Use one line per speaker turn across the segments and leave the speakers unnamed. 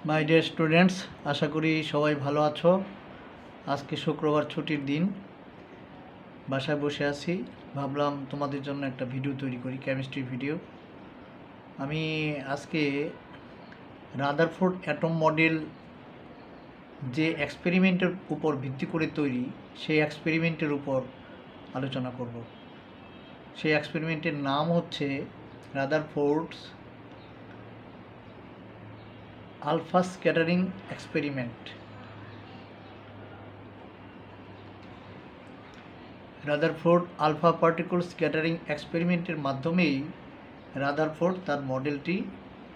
My dear students, আশা করি সবাই ভালো আছো। আজকে শুক্রবার, ছুটির দিন, বাসায় বসে আছি। ভাবলাম তোমাদের জন্য একটা ভিডিও তৈরি করি, কেমিস্ট্রি ভিডিও। আমি আজকে রাদারফোর্ড অ্যাটম মডেল যে এক্সপেরিমেন্টের উপর ভিত্তি করে তৈরি, সেই এক্সপেরিমেন্টের উপর আলোচনা করব। সেই এক্সপেরিমেন্টের নাম হচ্ছে Rutherford's alpha scattering experiment. Rutherford alpha particle scattering এক্সপেরিমেন্টের মাধ্যমেই রাদারফোর্ড তার মডেলটি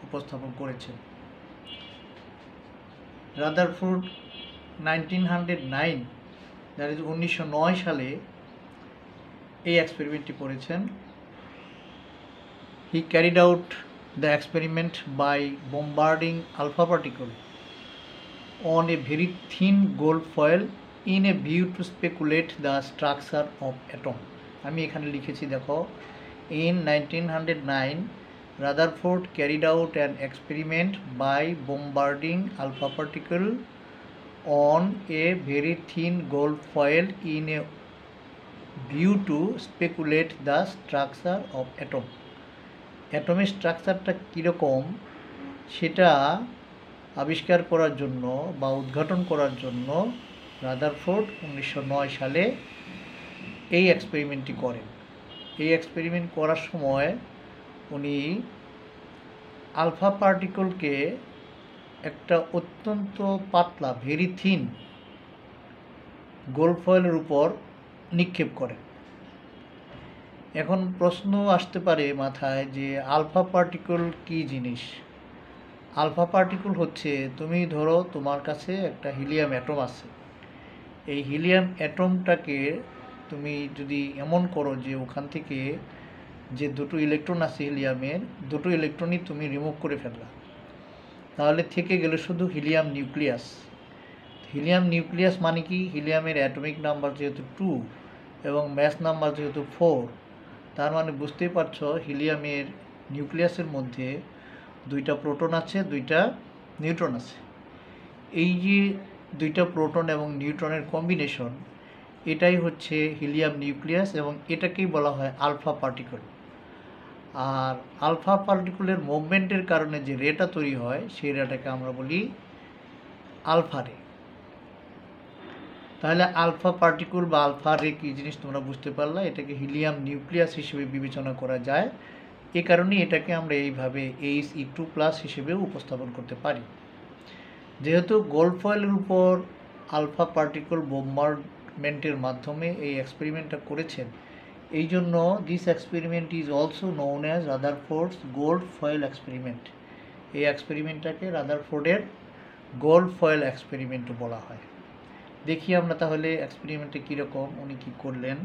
উপস্থাপন করেছেন। রাদারফোর্ড 1909 দ্যাট ইজ 1909 সালে এই এক্সপেরিমেন্টটি করেছেন। He carried out the experiment by bombarding alpha particle on a very thin gold foil in a view to speculate the structure of atom. আমি এখানে লিখেছি, দেখো, in 1909 Rutherford carried out an experiment by bombarding alpha particle on a very thin gold foil in a view to speculate the structure of atom. অ্যাটমের স্ট্রাকচারটা কীরকম সেটা আবিষ্কার করার জন্য বা উদ্ঘাটন করার জন্য রাদারফোর্ড 1909 সালে এই এক্সপেরিমেন্টটি করেন। এই এক্সপেরিমেন্ট করার সময় উনি আলফা পার্টিকলকে একটা অত্যন্ত পাতলা, ভেরি থিন গোল্ড ফয়েলের উপর নিক্ষেপ করেন। এখন প্রশ্ন আসতে পারে মাথায় যে আলফা পার্টিকল কী জিনিস। আলফা পার্টিকল হচ্ছে, তুমি ধরো তোমার কাছে একটা হিলিয়াম অ্যাটম আছে। এই হিলিয়াম অ্যাটমটাকে তুমি যদি এমন করো যে ওখান থেকে যে দুটো ইলেকট্রন আছে হিলিয়ামের, দুটো ইলেকট্রনই তুমি রিমুভ করে ফেললা, তাহলে থেকে গেলে শুধু হিলিয়াম নিউক্লিয়াস। হিলিয়াম নিউক্লিয়াস মানে কি? হিলিয়ামের অ্যাটমিক নাম্বার যেহেতু 2 এবং ম্যাস নাম্বার যেহেতু 4, তার মানে বুঝতেই পারছো হিলিয়ামের নিউক্লিয়াসের মধ্যে 2টা প্রোটন আছে, 2টা নিউট্রন আছে। এই যে 2টা প্রোটন এবং নিউট্রনের কম্বিনেশন, এটাই হচ্ছে হিলিয়াম নিউক্লিয়াস এবং এটাকেই বলা হয় আলফা পার্টিকল। আর আলফা পার্টিকলের মুভমেন্টের কারণে যে রেটা তৈরি হয়, সেই রেটাকে আমরা বলি আলফা রে। তাহলে আলফা পার্টিকল বা আলফা রে কী জিনিস তোমরা বুঝতে পারলা। এটাকে হিলিয়াম নিউক্লিয়াস হিসেবে বিবেচনা করা যায়। এ কারণেই এটাকে আমরা এইভাবে He2+ হিসেবেও উপস্থাপন করতে পারি। যেহেতু গোল্ড ফয়েলের উপর আলফা পার্টিকল বোম্বার্ডমেন্টের মাধ্যমে এই এক্সপেরিমেন্টটা করেছেন, এই জন্য this experiment is also known as Rutherford's gold foil experiment. এই এক্সপেরিমেন্টটাকে রাদারফোর্ডের গোল্ড ফয়েল এক্সপেরিমেন্টও বলা হয়। দেখি আমরা তাহলে এক্সপেরিমেন্টে কীরকম, উনি কী করলেন।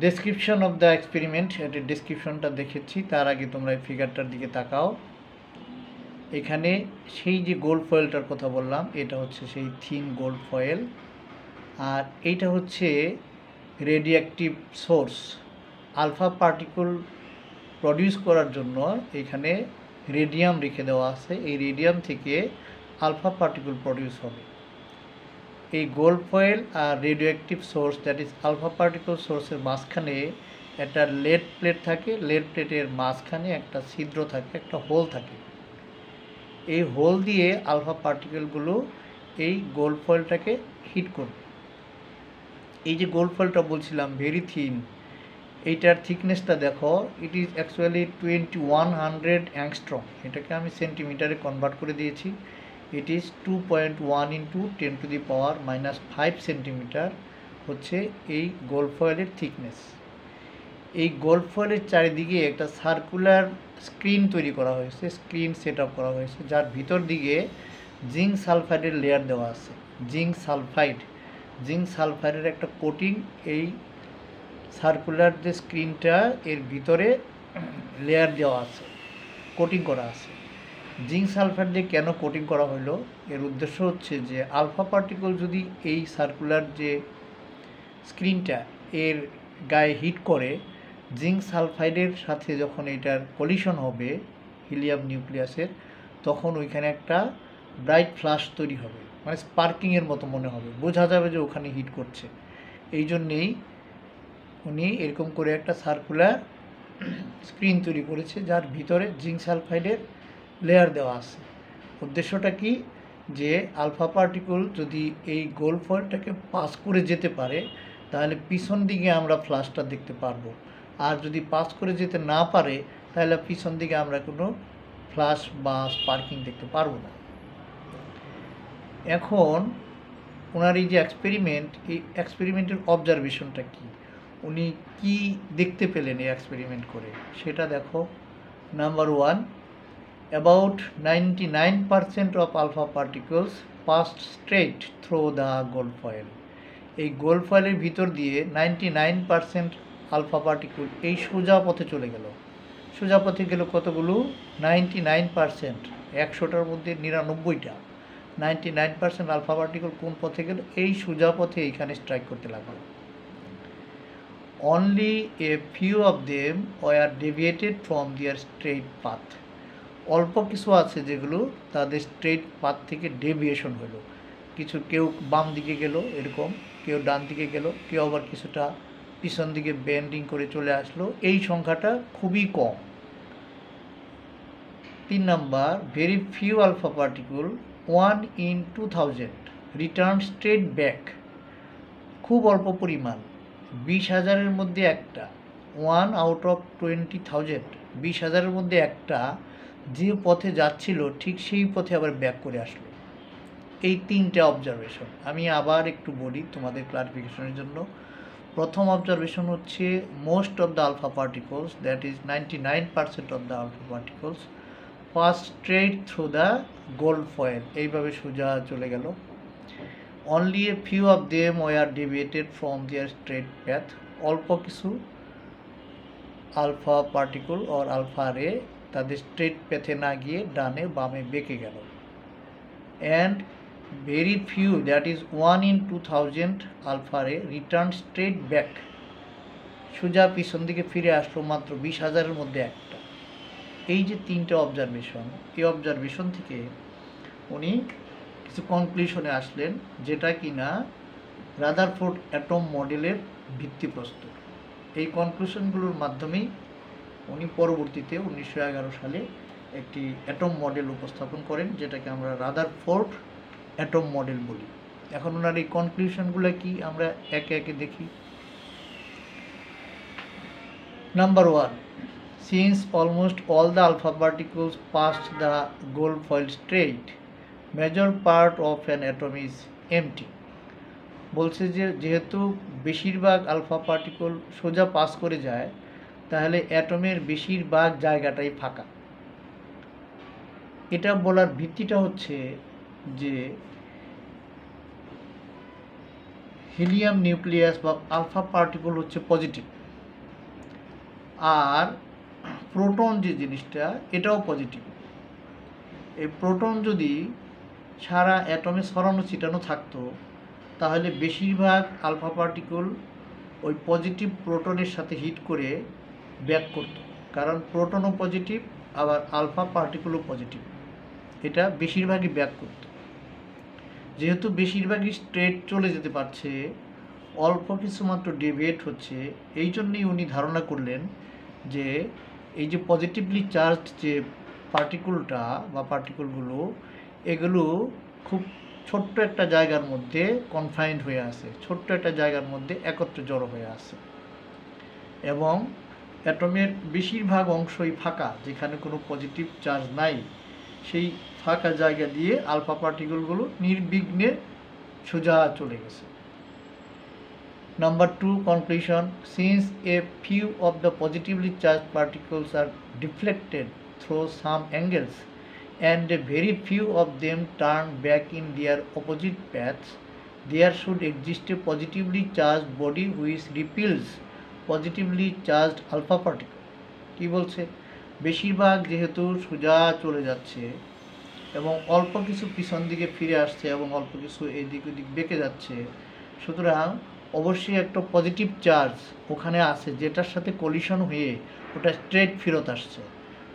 ডেসক্রিপশন অফ দ্য এক্সপেরিমেন্ট, এটার ডেসক্রিপশনটা দেখেছি। তার আগে তোমরা এই ফিগারটার দিকে তাকাও। এখানে সেই যে গোল্ড ফয়েলটার কথা বললাম, এটা হচ্ছে সেই থিন গোল্ড ফয়েল, আর এইটা হচ্ছে radioactive source. Alpha particle produce করার জন্য এখানে রেডিয়াম রেখে দেওয়া আছে। এই রেডিয়াম থেকে আলফা পার্টিকল প্রডিউস হবে। এই গোল্ড ফয়েল আর radioactive source, that is alpha particle সোর্সের মাঝখানে একটা লেড প্লেট থাকে। লেড প্লেটের মাঝখানে একটা ছিদ্র থাকে, একটা হোল থাকে। এই হোল দিয়ে আলফা পার্টিকেলগুলো এই গোল্ড ফয়েলটাকে হিট করবে। এই যে গোল্ড ফয়েলটা বলছিলাম ভেরি থিন, এইটার থিকনেসটা দেখো, ইট ইজ অ্যাকচুয়ালি 2100 অ্যাংস্ট্রম। এটাকে আমি সেন্টিমিটারে কনভার্ট করে দিয়েছি। ইট ইজ 2.1 × 10⁻⁵ সেন্টিমিটার হচ্ছে এই গোল্ড ফয়েলের থিকনেস। এই গোল্ড ফয়েলের চারিদিকে একটা সার্কুলার স্ক্রিন তৈরি করা হয়েছে, স্ক্রিন সেট আপ করা হয়েছে, যার ভিতর দিকে জিঙ্ক সালফাইডের লেয়ার দেওয়া আছে। জিঙ্ক সালফাইডের একটা কোটিং এই সার্কুলার যে স্ক্রিনটা, এর ভিতরে লেয়ার দেওয়া আছে, কোটিং করা আছে। জিঙ্ক সালফাইড দিয়ে কেন কোটিং করা হলো? এর উদ্দেশ্য হচ্ছে যে আলফা পার্টিকল যদি এই সার্কুলার যে স্ক্রিনটা এর গায়ে হিট করে, জিঙ্ক সালফাইডের সাথে যখন এটার কলিশন হবে, হিলিয়াম নিউক্লিয়াসের, তখন ওইখানে একটা ব্রাইট ফ্ল্যাশ তৈরি হবে, মানে স্পার্কিংয়ের মতো মনে হবে, বোঝা যাবে যে ওখানে হিট করছে। এই জন্যেই উনি এরকম করে একটা সার্কুলার স্ক্রিন তৈরি করেছে, যার ভিতরে জিঙ্ক সালফাইডের লেয়ার দেওয়া আছে। উদ্দেশ্যটা কি, যে আলফা পার্টিকেল যদি এই গোল ফয়েলটাকে পাস করে যেতে পারে তাহলে পিছন দিকে আমরা ফ্ল্যাশটা দেখতে পারবো, আর যদি পাস করে যেতে না পারে তাহলে পিছন দিকে আমরা কোনো ফ্ল্যাশ বা স্পার্কিং দেখতে পারবো না। এখন ওনার এই যে এক্সপেরিমেন্ট, এই এক্সপেরিমেন্টের অবজারভেশনটা কি, উনি কি দেখতে পেলেন এই এক্সপেরিমেন্ট করে, সেটা দেখো। Number 1, about 99% of alpha particles passed straight through the gold foil. এই গোল্ড ফয়েলের ভিতর দিয়ে 99% আলফা পার্টিকেল এই সোজা পথে চলে গেল। সোজা পথে গেল কতগুলো? 99%, 100টার মধ্যে 99টা। 99% আলফা পার্টিকেল কোন পথে গেল? এই সোজা পথে এইখানে স্ট্রাইক করতে লাগলো। Only a few of them were deviated from their straight path. অল্প কিছু আছে যেগুলো তাদের স্ট্রেট পাথ থেকে ডেভিয়েশন হলো, কেউ বাম দিকে গেল এরকম, কেউ ডান দিকে গেল, কেউ আবার কিছুটা পিছন দিকে বেন্ডিং করে চলে আসলো। এই সংখ্যাটা খুবই কম। 3 number, very few alpha particle 1 in 2000 return straight back. খুব অল্প পরিমাণ, 20,000-এর মধ্যে একটা, 1 out of 20,000, 20,000-এর মধ্যে একটা যে পথে যাচ্ছিল ঠিক সেই পথে আবার ব্যাক করে আসলো। এই 3টে অবজারভেশন আমি আবার একটু বলি তোমাদের ক্লারিফিকেশনের জন্য। প্রথম অবজারভেশন হচ্ছে most of the alpha particles, that is 99% of the alpha particles pass straight through the gold foil, এইভাবে সোজা চলে গেল। Only a few of them were deviated from their straight path. অল্প কিছু আলফা পার্টিকেল অর আলফা রে তাদের straight প্যাথে না গিয়ে ডানে বামে বেঁকে গেল। And very few, that is 1 in 2000 alpha ray return straight back, সোজা পিছন দিকে ফিরে আসলো মাত্র 20,000-এর মধ্যে একটা। এই যে 3টে অবজারভেশন, এই অবজারভেশন থেকে উনি কিছু কনক্লুশনে আসলেন, যেটা কিনা রাদারফোর্ড অ্যাটম মডেলের ভিত্তিপ্রস্তর। এই কনক্লুশনগুলোর মাধ্যমেই উনি পরবর্তীতে 1911 সালে একটি অ্যাটম মডেল উপস্থাপন করেন, যেটাকে আমরা রাদারফোর্ড অ্যাটম মডেল বলি। এখন ওনার এই কনক্লুশনগুলো কি আমরা একে একে দেখি। Number 1, since almost all the alpha particles passed the gold foil straight, major part of an atom is empty. বলছে যে যেহেতু বেশিরভাগ আলফা পার্টিকেল সোজা পাস করে যায়, তাহলে অ্যাটমের বেশিরভাগ জায়গাটাই ফাঁকা। এটা বলার ভিত্তিটা হচ্ছে যে হিলিয়াম নিউক্লিয়াস বা আলফা পার্টিকেল হচ্ছে পজিটিভ, আর প্রোটন যে জিনিসটা এটাও পজিটিভ। এই প্রোটন যদি সারা অ্যাটমে ছড়ানো ছিটানো থাকতো তাহলে বেশিরভাগ আলফা পার্টিকেল ওই পজিটিভ প্রোটনের সাথে হিট করে ব্যাক করত, কারণ প্রোটনও পজিটিভ আবার আলফা পার্টিকেলও পজিটিভ, এটা বেশিরভাগই ব্যাক করত। যেহেতু বেশিরভাগই স্ট্রেট চলে যেতে পারছে, অল্প কিছু মাত্র ডেভিয়েট হচ্ছে, এই জন্যই উনি ধারণা করলেন যে এই যে পজিটিভলি চার্জড যে পার্টিকেলটা বা পার্টিকেলগুলো, এগুলো খুব ছোট্ট একটা জায়গার মধ্যে কনফাইন্ড হয়ে আছে, ছোট্ট একটা জায়গার মধ্যে একত্রে জড়ো হয়ে আছে, এবং অ্যাটমের বেশিরভাগ অংশই ফাঁকা, যেখানে কোনো পজিটিভ চার্জ নাই। সেই ফাঁকা জায়গা দিয়ে আলফা পার্টিকেলগুলো নির্বিঘ্নে সোজা চলে গেছে। Number 2 conclusion, since a few of the positively charged particles are deflected through some angles and a very few of them turn back in their opposite paths, there should exist a positively charged body which repels positively charged alpha particle. কি বলছে? বেশিরভাগ যেহেতু সোজা চলে যাচ্ছে এবং অল্প কিছু পিছন দিকে ফিরে আসছে এবং অল্প কিছু এদিক ওদিক বেঁকে যাচ্ছে, সুতরাং অবশ্যই একটা পজিটিভ চার্জ ওখানে আছে, যেটার সাথে কলিশন হয়ে ওটা স্ট্রেট ফেরত আসছে।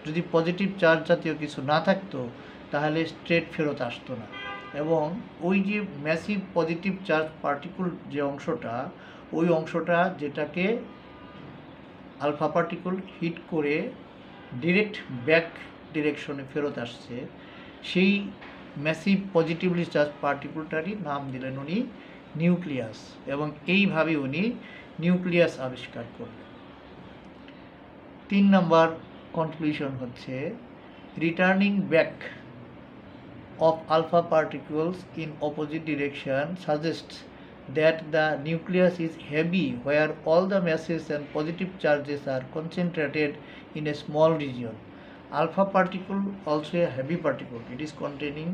যদি পজিটিভ চার্জ জাতীয় কিছু না থাকতো তাহলে স্ট্রেট ফেরত আসতো না। এবং ওই যে ম্যাসিভ পজিটিভ চার্জ পার্টিকুল যে অংশটা, ওই অংশটা যেটাকে আলফা পার্টিকুল হিট করে ডিরেক্ট ব্যাক ডিরেকশনে ফেরত আসছে, সেই ম্যাসিভ পজিটিভলি চার্জ পার্টিকুলটারই নাম দিলেন উনি নিউক্লিয়াস। এবং এইভাবে উনি নিউক্লিয়াস আবিষ্কার করলেন। 3 নম্বর কনক্লুশন হচ্ছে, returning back of alpha particles in opposite direction suggests that the nucleus is heavy where all the masses and positive charges are concentrated in a small region. Alpha particle also a heavy particle. It is containing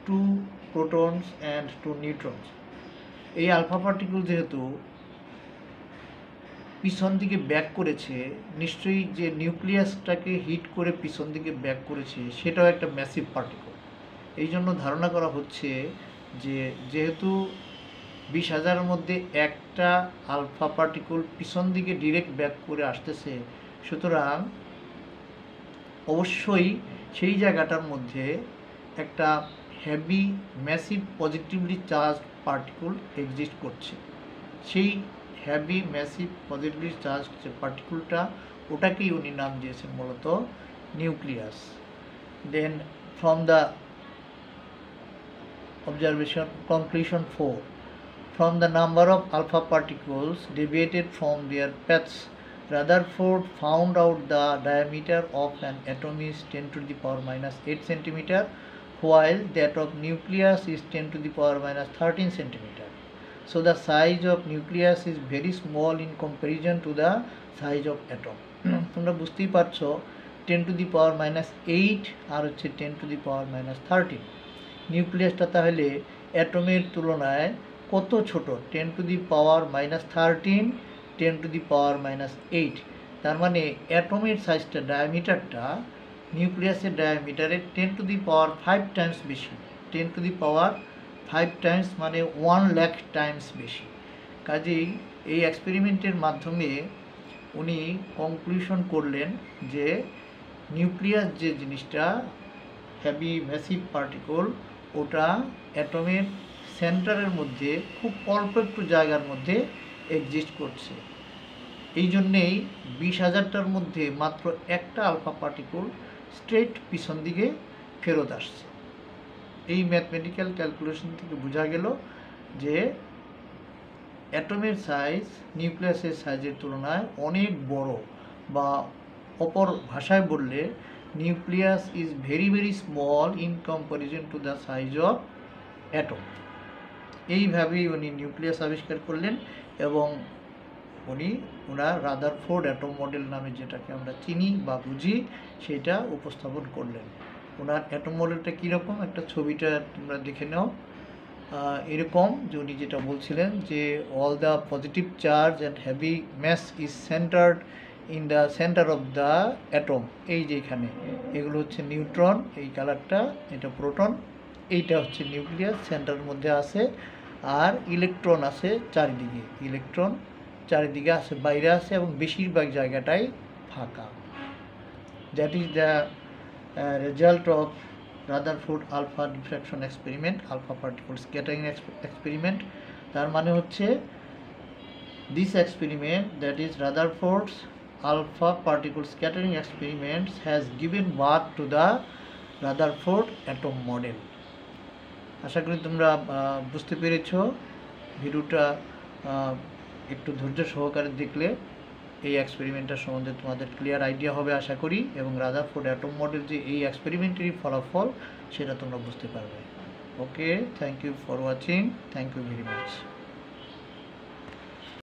2 protons and 2 neutrons. এই alpha particle যেহেতু পিছন দিকে back করেছে, নিশ্চয়ই যে নিউক্লিয়াসটাকে hit করে পিছন দিকে ব্যাক করেছে সেটাও একটা ম্যাসিভ পার্টিকেল। এই জন্য ধারণা করা হচ্ছে যে যেহেতু 20,000-এর মধ্যে একটা আলফা পার্টিকেল পিছন দিকে ডিরেক্ট ব্যাক করে আসতেছে, সুতরাং অবশ্যই সেই জায়গাটার মধ্যে একটা heavy massive positively charge particle exist করছে। সেই হেভি ম্যাসিভ পজিটিভলি চার্জ যে পার্টিকেলটা, ওটাকেই উনি নাম দিয়েছেন মূলত nucleus. Then from the observation conclusion 4, from the number of alpha particles deviated from their paths, Rutherford found out the diameter of an atom is 10 to the power minus 8 centimeter, while that of nucleus is 10 to the power minus 13 centimeter. So the size of nucleus is very small in comparison to the size of atom. তোমরা বুঝতেই পারছো 10 to the power minus 8 আর হচ্ছে 10 to the power minus 13। নিউক্লিয়াসটা তাহলে অ্যাটমের তুলনায় কত ছোট, 10 to the power minus 13, 10 to the power minus 8। তার মানে অ্যাটমের সাইজটা, ডায়ামিটারটা নিউক্লিয়াসের ডায়ামিটারের 10 to the power 5 টাইমস বেশি। 10 to the power 5 টাইমস মানে 1 লাখ টাইমস বেশি। কাজেই এই এক্সপেরিমেন্টের মাধ্যমে উনি কনক্লুশন করলেন যে নিউক্লিয়াস যে জিনিসটা হেভি ম্যাসিভ পার্টিকেল, ওটা অ্যাটমের সেন্টারের মধ্যে খুব অল্প একটু জায়গার মধ্যে এক্সিস্ট করছে। এই জন্যেই 20,000-টার মধ্যে মাত্র একটা আলফা পার্টিকেল স্ট্রেট পিছন দিকে ফেরত আসছে। এই ম্যাথমেটিক্যাল ক্যালকুলেশন থেকে বোঝা গেল যে অ্যাটমের সাইজ নিউক্লিয়াসের সাইজের তুলনায় অনেক বড়, বা অপর ভাষায় বললে nucleus is very very small in comparison to the size of atom. এইভাবেই উনি নিউক্লিয়াস আবিষ্কার করলেন এবং ওনার রাদারফোর্ড অ্যাটম মডেল নামে যেটাকে আমরা চিনি বা বুঝি সেটা উপস্থাপন করলেন। ওনার অ্যাটম মডেলটা কীরকম, একটা ছবিটা তোমরা দেখে নাও। এরকম যে উনি যেটা বলছিলেন যে all the positive charge and heavy mass is centred in the centre of the atom. এই যে এখানে এগুলো হচ্ছে নিউট্রন, এই কালারটা এটা প্রোটন, এইটা হচ্ছে নিউক্লিয়াস সেন্টারের মধ্যে আছে, আর ইলেকট্রন আছে চারিদিকে, ইলেকট্রন চারিদিকে আছে, বাইরে আছে, এবং বেশিরভাগ জায়গাটাই ফাঁকা। That is the result of Rutherford alpha diffraction experiment, alpha particle scattering experiment. তার মানে হচ্ছে this experiment, that is Rutherford's alpha particle scattering experiments has given birth to the Rutherford atom model. আশা করি তোমরা বুঝতে পেরেছো। ভিডিওটা একটু ধৈর্য সহকারে দেখলে এই এক্সপেরিমেন্টের সম্বন্ধে তোমাদের ক্লিয়ার আইডিয়া হবে আশা করি, এবং রাদারফোর্ড অ্যাটম মডেল যে এই এক্সপেরিমেন্টেরই ফলাফল সেটা তোমরা বুঝতে পারবে। Okay, thank you for watching, thank you very much.